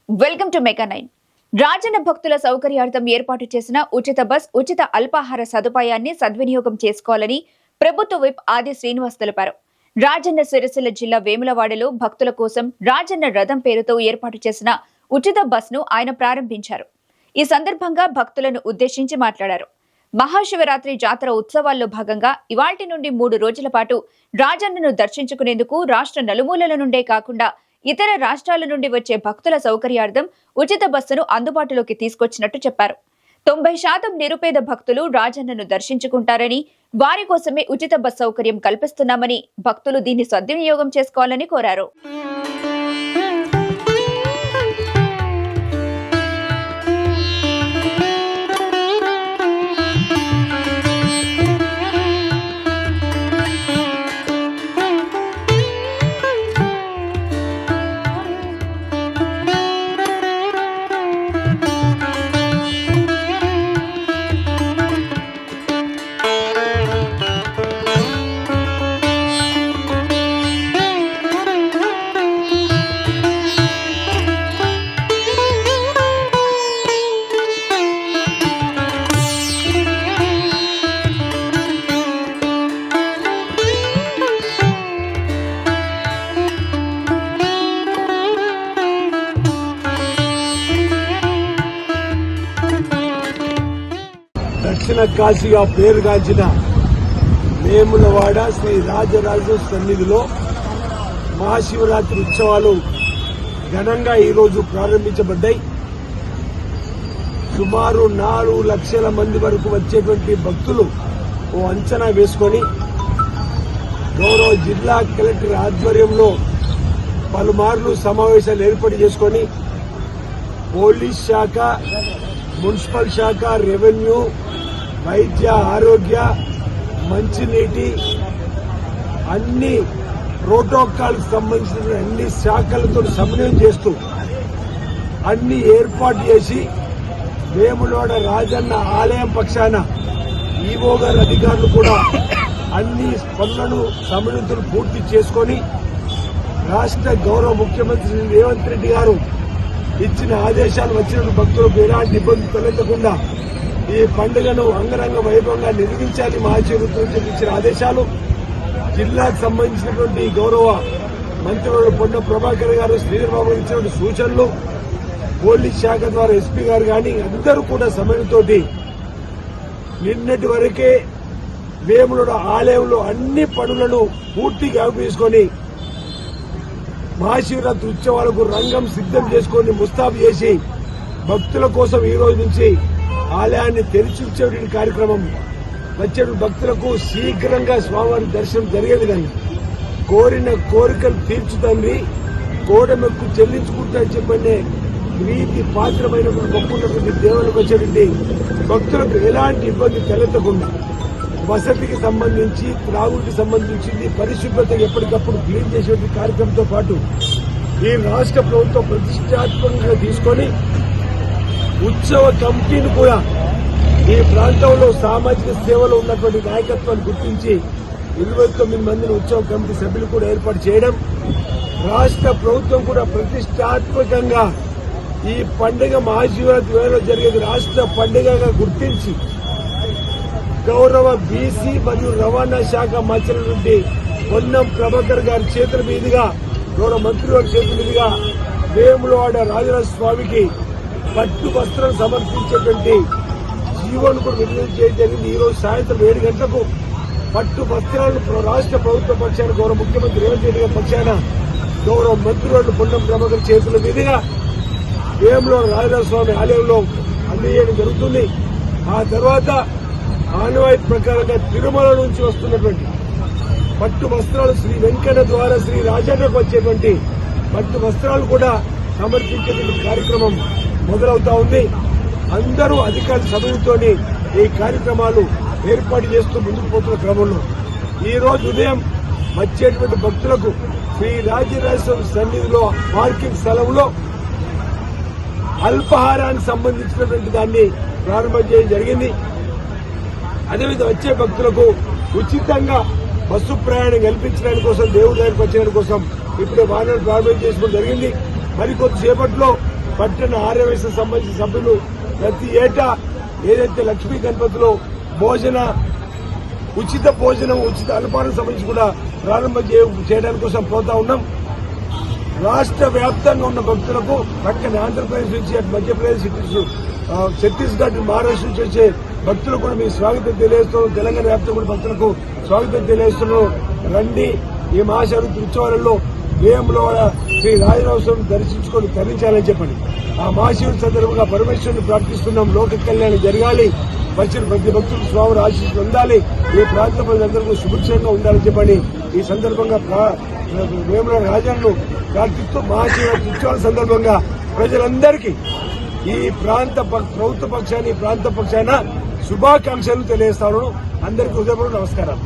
Welcome to mega 9. Rajanna భక్తుల సౌకర్యార్థం ఏర్పాటు చేసిన ఉచిత బస్, ఉచిత అల్పాహార సదుపాయాన్ని సద్వినియోగం చేసుకోవాలని ప్రభుత్వ విప్ ఆది శ్రీనివాస్ తెలిపారు. రాజన్న సిరిసిల్ల జిల్లా వేములవాడలో భక్తుల కోసం రాజన్న రథం పేరుతో ఏర్పాటు చేసిన ఉచిత బస్ను ఆయన ప్రారంభించారు. ఈ సందర్భంగా భక్తులను ఉద్దేశించి మాట్లాడారు. మహాశివరాత్రి జాతర ఉత్సవాల్లో భాగంగా ఇవాల్టి నుండి 3 రోజుల పాటు రాజన్నను దర్శించుకునేందుకు రాష్ట్ర నలుమూలల నుండే కాకుండా ఇతర రాష్ట్రాల నుండి వచ్చే భక్తుల సౌకర్యార్థం ఉచిత బస్సును అందుబాటులోకి తీసుకొచ్చినట్టు చెప్పారు. 90% నిరుపేద భక్తులు రాజన్నను దర్శించుకుంటారని, వారి కోసమే ఉచిత బస్ సౌకర్యం కల్పిస్తున్నామని, భక్తులు దీన్ని సద్వినియోగం చేసుకోవాలని కోరారు. దక్షిణ కాశీగా పేరుగాంచిన వేములవాడ శ్రీ రాజరాజ సన్నిధిలో మహాశివరాత్రి ఉత్సవాలు ఘనంగా ఈరోజు ప్రారంభించబడ్డాయి. సుమారు 4 లక్షల మంది వరకు వచ్చేటువంటి భక్తులు ఓ అంచనా వేసుకొని గౌరవ జిల్లా కలెక్టర్ ఆధ్వర్యంలో పలుమార్లు సమావేశాలు ఏర్పాటు చేసుకొని పోలీస్ శాఖ, మున్సిపల్ శాఖ, రెవెన్యూ, వైద్య, ఆరోగ్య, మంచినీటి అన్ని ప్రోటోకాల్ సంబంధించిన అన్ని శాఖలతో సమన్వయం చేస్తూ అన్ని ఏర్పాటు చేసి వేములవాడ రాజన్న ఆలయం పక్షాన ఈవో గారి అధికారులు కూడా అన్ని పనులను సమన్వయంతో పూర్తి చేసుకొని రాష్ట్ర గౌరవ ముఖ్యమంత్రి రేవంత్ రెడ్డి గారు ఇచ్చిన ఆదేశాలు వచ్చిన భక్తులకు ఎలాంటి ఇబ్బంది తలెత్తకుండా ఈ పండుగను అంగరంగ వైభవంగా నిర్వహించాలి మహాశివరాత్రి నుంచి ఇచ్చిన ఆదేశాలు, జిల్లాకు సంబంధించినటువంటి గౌరవ మంత్రులు పొన్న ప్రభాకర్ గారు, శ్రీధర్బాబు ఇచ్చినటువంటి సూచనలు, పోలీస్ శాఖ ద్వారా ఎస్పీ గారు కానీ అందరూ కూడా సమయంతోటి నిన్నటి వరకే వేములవాడ ఆలయంలో అన్ని పనులను పూర్తిగా తీసుకొని మహాశివరాత్రి ఉత్సవాలకు రంగం సిద్దం చేసుకుని ముస్తాబు చేసి భక్తుల కోసం ఈ రోజు నుంచి ఆలయాన్ని తెరిచి ఉంచేటువంటి కార్యక్రమం వచ్చే భక్తులకు శీఘ్రంగా స్వామివారి దర్శనం జరిగే విధంగా కోరిన కోరికలు తీర్చుతండి, కోడమెక్కు చెల్లించుకుంటారని చెప్పండి ప్రీతి పాత్రమైనటువంటి మొక్కున్నటువంటి దేవులకు వచ్చేటువంటి భక్తులకు ఎలాంటి ఇబ్బంది తలెత్తకుండా వసతికి సంబంధించి, త్రాగుడికి సంబంధించి పరిశుభ్రత ఎప్పటికప్పుడు క్లీన్ చేసేటువంటి కార్యక్రమంతో పాటు ఈ రాష్ట్ర ప్రభుత్వం ప్రతిష్టాత్మకంగా తీసుకొని ఉత్సవ కమిటీని కూడా ఈ ప్రాంతంలో సామాజిక సేవలో ఉన్నటువంటి నాయకత్వాన్ని గుర్తించి 29 మందిని ఉత్సవ కమిటీ సభ్యులు కూడా ఏర్పాటు చేయడం, రాష్ట్ర ప్రభుత్వం కూడా ప్రతిష్టాత్మకంగా ఈ పండుగ మహాశివరాత్రి వేళలో జరిగేది రాష్ట్ర పండుగగా గుర్తించి గౌరవ బీసీ మరియు రవాణా శాఖ మంత్రుల నుండి పొన్నం ప్రభాకర్ గారి చేతుల మీదుగా, గౌరవ మంత్రి వారి చేతుల మీదుగా వేములవాడ రాజరాజ స్వామికి పట్టు వస్త్రం సమర్పించేటువంటి జీవోను కూడా విడుదల చేయడం జరిగింది. ఈ రోజు సాయంత్రం 7 గంటలకు పట్టు వస్త్రాలను రాష్ట్ర ప్రభుత్వ పక్షాన గౌరవ ముఖ్యమంత్రి రేవంత్ రెడ్డి గారి పక్షాన గౌరవ మంత్రివర్యులు పొన్నం ప్రభాకర్ చేతుల మీదుగా వేములవాడ రాజరాజ స్వామి ఆలయంలో అందజేయడం జరుగుతుంది. ఆ తర్వాత ఆనవాయితీ ప్రకారంగా తిరుమల నుంచి వస్తున్నటువంటి పట్టు వస్త్రాలు శ్రీ వెంకన్న ద్వారా శ్రీ రాజన్నకు వచ్చేటువంటి పట్టు వస్త్రాలు కూడా సమర్పించేటువంటి కార్యక్రమం మొదలవుతా ఉంది. అందరూ అధికారుల సమయంతో ఈ కార్యక్రమాలు ఏర్పాటు చేస్తూ ముందుకు పోతున్న క్రమంలో ఈ రోజు ఉదయం వచ్చేటువంటి భక్తులకు శ్రీ రాజరాజేశ్వర సన్నిధిలో పార్కింగ్ స్థలంలో అల్పాహారానికి సంబంధించినటువంటి దాన్ని ప్రారంభం చేయడం జరిగింది. అదేవిధంగా వచ్చే భక్తులకు ఉచితంగా బస్సు ప్రయాణం కల్పించడానికి కోసం, దేవుడి దగ్గరికి వచ్చేయడం కోసం ఇప్పుడే వాహనాలు ప్రారంభం చేసుకోవడం జరిగింది. మరికొద్దిసేపట్లో పట్టణ ఆర్యవేశ సంబంధించిన సభ్యులు ప్రతి ఏటా ఏదైతే లక్ష్మీ గణపతిలో ఉచిత భోజనం ఉచిత అల్పాహారం సంబంధించి కూడా ప్రారంభం చేయడానికి కోసం పోతా ఉన్నాం. రాష్ట్ర వ్యాప్తంగా ఉన్న భక్తులకు పక్కన ఆంధ్రప్రదేశ్ నుంచి అటు మధ్యప్రదేశ్ ఇటు ఛత్తీస్గఢ్ మహారాష్ట్ర నుంచి వచ్చే భక్తులకు కూడా మేము స్వాగతం తెలియజేస్తున్నాం. తెలంగాణ వ్యాప్తంగా కూడా భక్తులకు స్వాగతం తెలియజేస్తున్నాం. రండి, ఈ మహాశివరాత్రి ఉత్సవాలలో వేయంలో శ్రీ రాజరాజస్వామిని దర్శించుకొని తరించాలని చెప్పండి. ఆ మహాశివుని సందర్భంగా పరమేశ్వరుని ప్రార్థిస్తున్నాం. లోక కళ్యాణం జరగాలి, వచ్చిన ప్రతి భక్తులు స్వామి ఆశీస్సులు ఉండాలి, ఈ ప్రాంత ప్రజలందరికీ సుభిక్షంగా ఉండాలని చెప్పండి. ఈ సందర్భంగా వేముల రాజాను ప్రార్థిస్తూ మహాశివరాత్రి ఉత్సవాల సందర్భంగా ప్రజలందరికీ ఈ ప్రభుత్వ పక్షాన శుభాకాంక్షలు తెలియజేస్తాను. అందరికీ హృదయపూర్వక నమస్కారాలు.